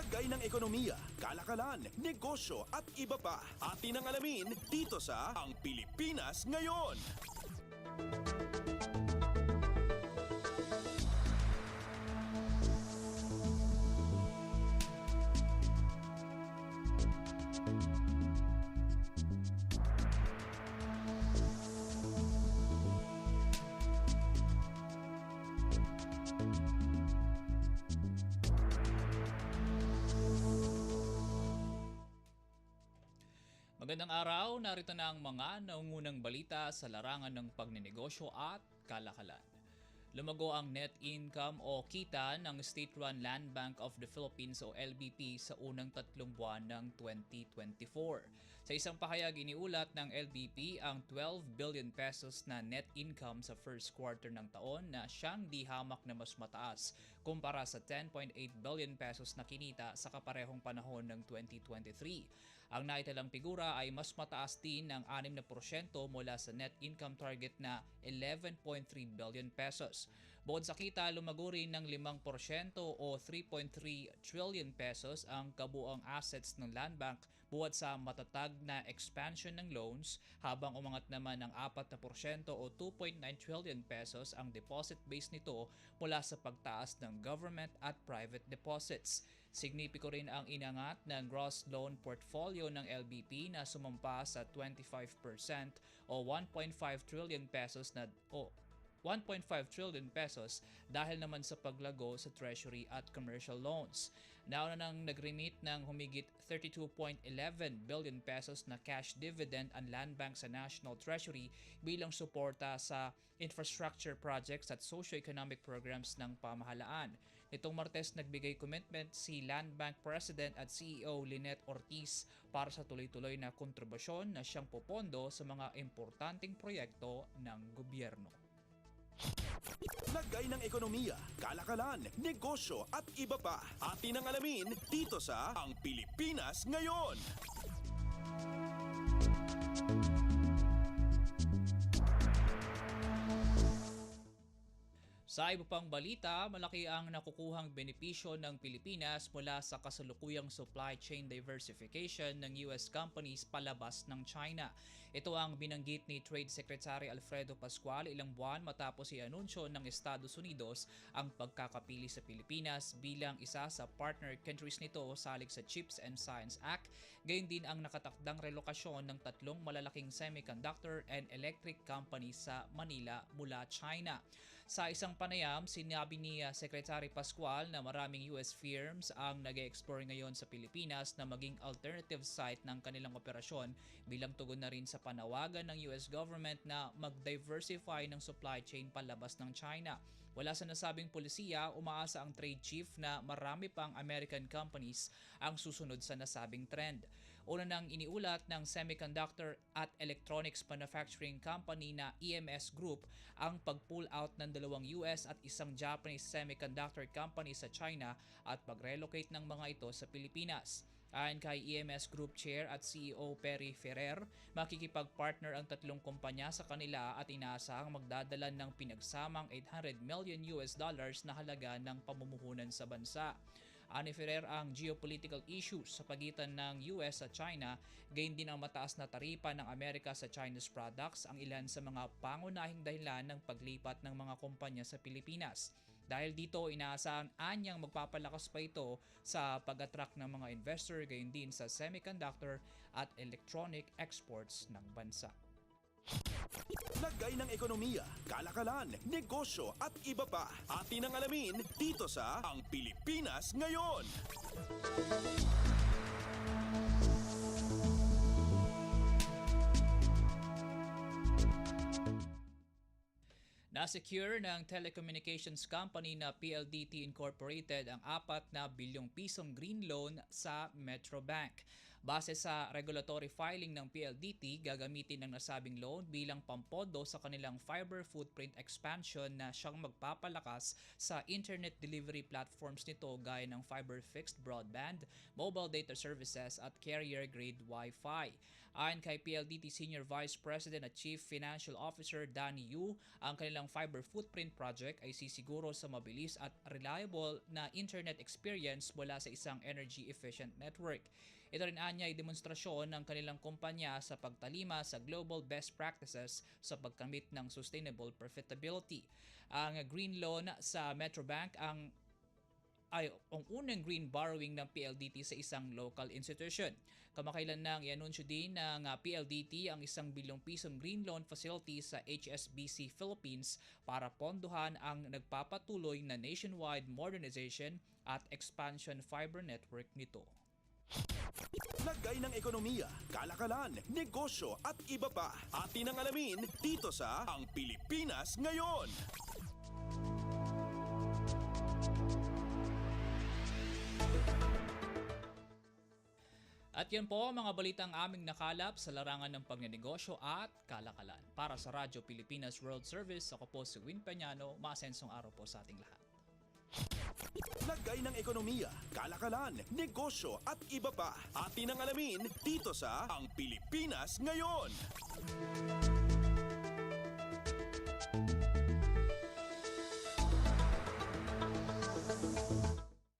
Lagay ng ekonomiya, kalakalan, negosyo at iba pa. Atin ang alamin dito sa Ang Pilipinas Ngayon. Magandang araw, narito na ang mga naungunang balita sa larangan ng pagnenegosyo at kalakalan. Lumago ang net income o kita ng State-Run Land Bank of the Philippines o LBP sa unang 3 buwan ng 2024. Sa isang pahayag iniulat ng LBP ang 12 billion pesos na net income sa first quarter ng taon na siyang di hamak na mas mataas kumpara sa 10.8 billion pesos na kinita sa kaparehong panahon ng 2023. Ang naitalang figura ay mas mataas din ng 6% mula sa net income target na 11.3 billion pesos. Bukod sa kita, lumago rin ng 5% o 3.3 trillion pesos ang kabuuang assets ng Land Bank buhat sa matatag na expansion ng loans, habang umangat naman ng 4% o 2.9 trillion pesos ang deposit base nito mula sa pagtaas ng government at private deposits. Signipiko rin ang inangat ng gross loan portfolio ng LBP na sumampa sa 25% o 1.5 trillion pesos dahil naman sa paglago sa treasury at commercial loans. Nauna nang nag-remit ng humigit 32.11 billion pesos na cash dividend ang Land Bank sa National Treasury bilang suporta sa infrastructure projects at socio-economic programs ng pamahalaan. Nitong Martes, nagbigay commitment si Land Bank President at CEO Lynette Ortiz para sa tuloy-tuloy na kontribusyon na siyang popondo sa mga importanteng proyekto ng gobyerno. Lagay ng ekonomiya, kalakalan, negosyo at iba pa. Atin ang alamin dito sa Ang Pilipinas Ngayon. Sa iba pang balita, malaki ang nakukuhang benepisyo ng Pilipinas mula sa kasalukuyang supply chain diversification ng US companies palabas ng China. Ito ang binanggit ni Trade Secretary Alfredo Pascual ilang buwan matapos i-anunsyo ng Estados Unidos ang pagkakapili sa Pilipinas bilang isa sa partner countries nito salig sa CHIPS and Science Act. Gayon din ang nakatakdang relokasyon ng 3 malalaking semiconductor and electric companies sa Manila mula China. Sa isang panayam, sinabi ni Secretary Pascual na maraming US firms ang nag-e-explore ngayon sa Pilipinas na maging alternative site ng kanilang operasyon bilang tugon na rin sa panawagan ng US government na mag-diversify ng supply chain palabas ng China. Wala sa nasabing polisiya, umaasa ang trade chief na marami pang American companies ang susunod sa nasabing trend. Una nang iniulat ng semiconductor at electronics manufacturing company na EMS Group ang pag-pull out ng 2 US at isang Japanese semiconductor company sa China at pag-relocate ng mga ito sa Pilipinas. Ayon kay EMS Group Chair at CEO Perry Ferrer, makikipag-partner ang 3 kumpanya sa kanila at inaasahang magdadala ng pinagsamang $800 million na halaga ng pamumuhunan sa bansa. Ani Ferrer, ang geopolitical issues sa pagitan ng US at China, gayon din ang mataas na taripa ng Amerika sa Chinese products ang ilan sa mga pangunahing dahilan ng paglipat ng mga kumpanya sa Pilipinas. Dahil dito, inaasahan anyang magpapalakas pa ito sa pag-attract ng mga investor gayon din sa semiconductor at electronic exports ng bansa. Lagay ng ekonomiya, kalakalan, negosyo at iba pa. Atin ang alamin dito sa Ang Pilipinas Ngayon. Na-secure ng telecommunications company na PLDT Incorporated ang 4 na bilyong pisong green loan sa Metrobank. Base sa regulatory filing ng PLDT, gagamitin ang nasabing loan bilang pampondo sa kanilang fiber footprint expansion na siyang magpapalakas sa internet delivery platforms nito gaya ng fiber fixed broadband, mobile data services at carrier-grade Wi-Fi. Ayon kay PLDT Senior Vice President at Chief Financial Officer Danny Yu, ang kanilang fiber footprint project ay sisiguro sa mabilis at reliable na internet experience mula sa isang energy-efficient network. Ito rin anya ay demonstrasyon ng kanilang kumpanya sa pagtalima sa global best practices sa pagkamit ng sustainable profitability. Ang green loan sa Metrobank ang unang green borrowing ng PLDT sa isang local institution. Kamakailan nang i-anunsyo din ng PLDT ang 1 bilyong pisong green loan facility sa HSBC Philippines para pondohan ang nagpapatuloy na nationwide modernization at expansion fiber network nito. Lagay ng ekonomiya, kalakalan, negosyo at iba pa. Atin ang alamin dito sa Ang Pilipinas Ngayon. At yan po ang mga balitang aming nakalap sa larangan ng pagnenegosyo at kalakalan. Para sa Radyo Pilipinas World Service, ako po si Win Peñano. Maasensong araw po sa ating lahat. Lagay ng ekonomiya, kalakalan, negosyo at iba pa. Atin ang alamin dito sa Ang Pilipinas Ngayon.